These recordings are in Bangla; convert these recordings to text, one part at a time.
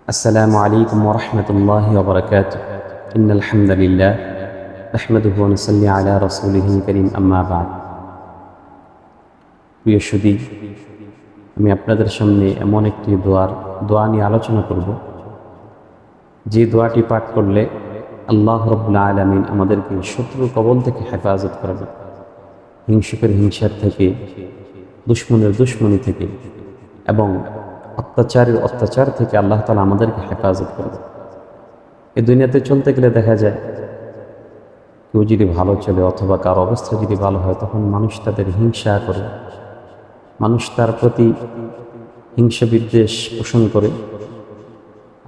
السلام عليكم ورحمة الله وبركاته إن الحمد لله نحمده ونصلي على رسوله الكريم أما بعد প্রিয় সুধী, আমি আপনাদের সামনে এমন একটি দোয়া নিয়ে আলোচনা করব যে দোয়াটি পাঠ করলে আল্লাহ রাব্বুল আলামিন আমাদেরকে শত্রুর কবল থেকে হেফাজত করবে, হিংসুকের হিংসার থেকে, দুশ্মনের দুশ্মনী থেকে এবং অত্যাচারের অত্যাচার থেকে আল্লাহ তাআলা আমাদেরকে হেফাজত করবে। এই দুনিয়াতে চলতে গেলে দেখা যায় কেউ যদি ভালো চলে অথবা কার অবস্থা যদি ভালো হয় তখন মানুষ তাদের হিংসা করে, মানুষ তার প্রতি হিংসা বিদ্বেষ পোষণ করে,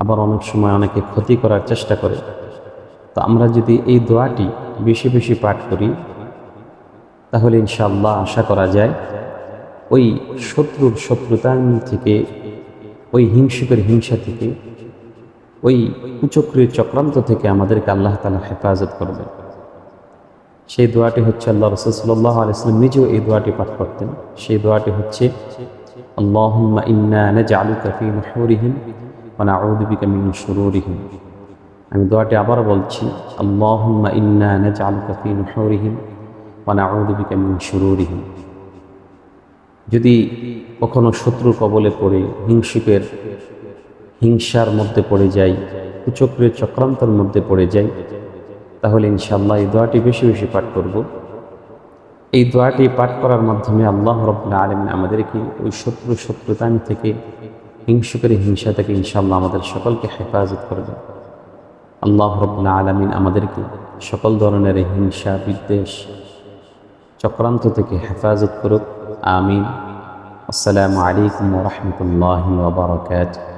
আবার অনেক সময় অনেকে ক্ষতি করার চেষ্টা করে। তো আমরা যদি এই দোয়াটি বেশি বেশি পাঠ করি তাহলে ইনশাআল্লাহ আশা করা যায় ওই শত্রুর শত্রুতার থেকে, ওই হিংসুকের হিংসা থেকে, ওই কুচক্রীর চক্রান্ত থেকে আমাদেরকে আল্লাহ তাআলা হেফাজত করবে। সেই দোয়াটি হচ্ছে, আল্লাহ রাসূল সাল্লাল্লাহু আলাইহি ওয়াসাল্লাম নিজেও এই দোয়াটি পাঠ করতেন। সেই দোয়াটি হচ্ছে, আল্লাহুম্মা ইন্না নাজআলুকা ফি নুহুরিহিম ওয়া নাউযু বিকা মিন শুরুরিহিম। আমি দোয়াটি আবার বলছি, আল্লাহুম্মা ইন্না নাজআলুকা ফি নুহুরিহিম ওয়া নাউযু বিকা মিন শুরুরিহিম। যদি কখনো শত্রুর কবলে পড়ে হিংসুকের হিংসার মধ্যে পড়ে যাই, কুচক্রের চক্রান্তের মধ্যে পড়ে যাই, তাহলে ইনশাআল্লাহ এই দোয়াটি বেশি বেশি পাঠ করব। এই দোয়াটি পাঠ করার মাধ্যমে আল্লাহ রাব্বুল আলামিন আমাদেরকে ওই শত্রুতান থেকে, হিংসুকের হিংসা থেকে ইনশাআল্লাহ আমাদের সকলকে হেফাজত করবে। আল্লাহ রাব্বুল আলামিন আমাদেরকে সকল ধরনের হিংসা বিদ্বেষ চক্রান্ত থেকে হেফাজত করুক। আমিন। আসসালামু আলাইকুম ওয়া রাহমাতুল্লাহি ওয়া বারাকাতুহু।